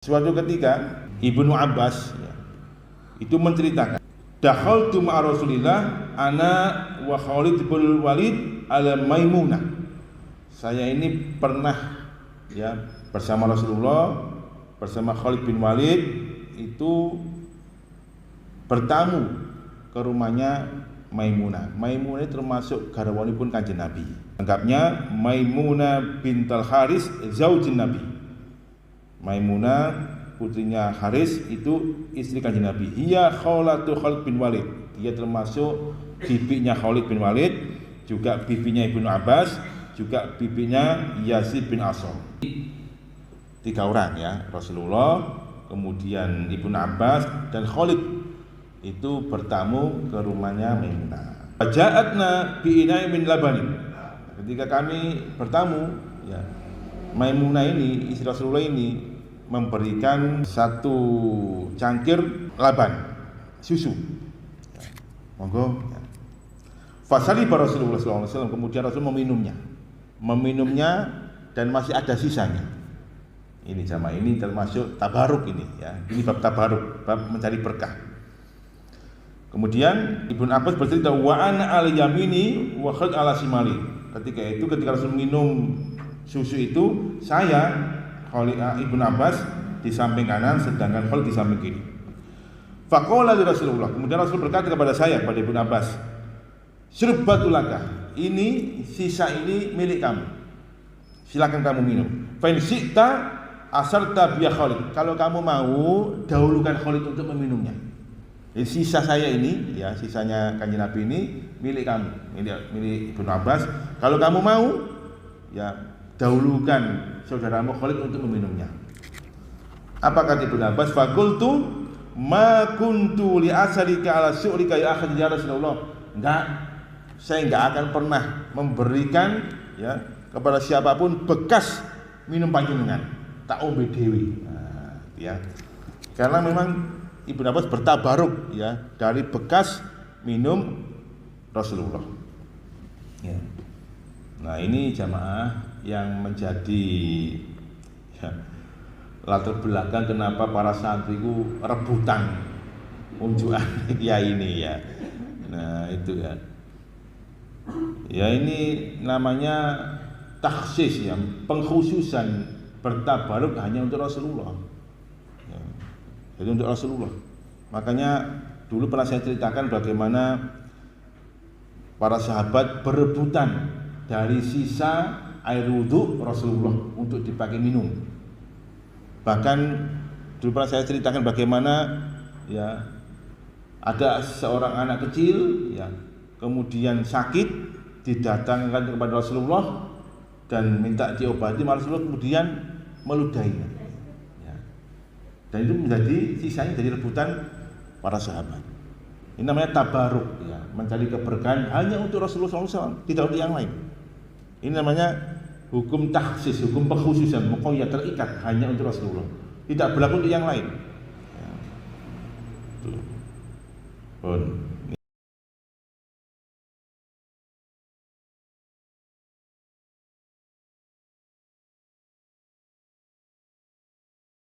Suatu ketika Ibnu Abbas itu menceritakan, dakhaltu ma'a Rasulillah ana wa Khalid bin Walid ala Maimunah. Saya ini pernah bersama Rasulullah, bersama Khalid bin Walid itu bertamu ke rumahnya Maimunah. Maimunah termasuk garwanipun Kanjeng Nabi. Lengkapnya Maimunah bintul Haris zaujin Nabi. Maimunah putrinya Haris itu istri Kanjeng Nabi. Ia khaulatu Khalid bin Walid. Dia termasuk bibinya Khalid bin Walid, juga bibinya Ibnu Abbas, juga bibinya Yazid bin Asom. 3 orang Rasulullah, kemudian Ibnu Abbas dan Khalid itu bertamu ke rumahnya Maimunah. Ja'atna bi ina'i min labanin. Ketika kami bertamu, Maimunah ini, istri Rasulullah ini memberikan 1 cangkir laban, susu. Monggo. Fasali Rasulullah SAW, kemudian Rasul meminumnya dan masih ada sisanya. Ini jamaah, ini termasuk tabaruk ini Ini bab tabaruk, bab mencari berkah. Kemudian Ibnu Abbas bercerita wa ana al yamini wa Khalid ala simali. Ketika Rasul minum susu itu, saya Ibnu Abbas di samping kanan, sedangkan Khalid di samping kiri. Faqala li Rasulullah, kemudian Rasul berkata kepada saya, pada Ibnu Abbas, syurbatulaka, ini sisa ini milik kamu, silakan kamu minum. Fa in syi'ta asarta bi Khalid, kalau kamu mau dahulukan Khalid untuk meminumnya. Jadi sisa saya ini, sisanya Kanjeng Nabi ini milik kamu, milik Ibnu Abbas. Kalau kamu mau, dahulukan saudaramu Khalid untuk meminumnya. Apa kata Ibnu Abbas? Faqultu ma kuntu li asrika ala syu'rika ya akhi ya Rasulullah. Saya enggak akan pernah memberikan kepada siapapun bekas minum panjenengan. Tak ombe dhewe. Karena memang Ibnu Abbas bertabaruk dari bekas minum Rasulullah. Nah, ini jamaah yang menjadi latar belakang kenapa para santri itu rebutan unjukan ini Nah, itu ini namanya takhsis, pengkhususan bertabaruk hanya untuk Rasulullah. Jadi untuk Rasulullah. Makanya dulu pernah saya ceritakan bagaimana para sahabat berebutan dari sisa air wudhu Rasulullah untuk dipakai minum. Bahkan dulu pernah saya ceritakan bagaimana ada seorang anak kecil kemudian sakit, didatangkan kepada Rasulullah dan minta diobati. Rasulullah kemudian meludahinya. Dan itu menjadi sisanya dari rebutan para sahabat. Ini namanya tabaruk, mencari keberkahan hanya untuk Rasulullah SAW, tidak untuk yang lain. Ini namanya hukum takhsis, hukum pengkhususan, muqayyad, terikat hanya untuk Rasulullah, tidak berlaku untuk yang lain.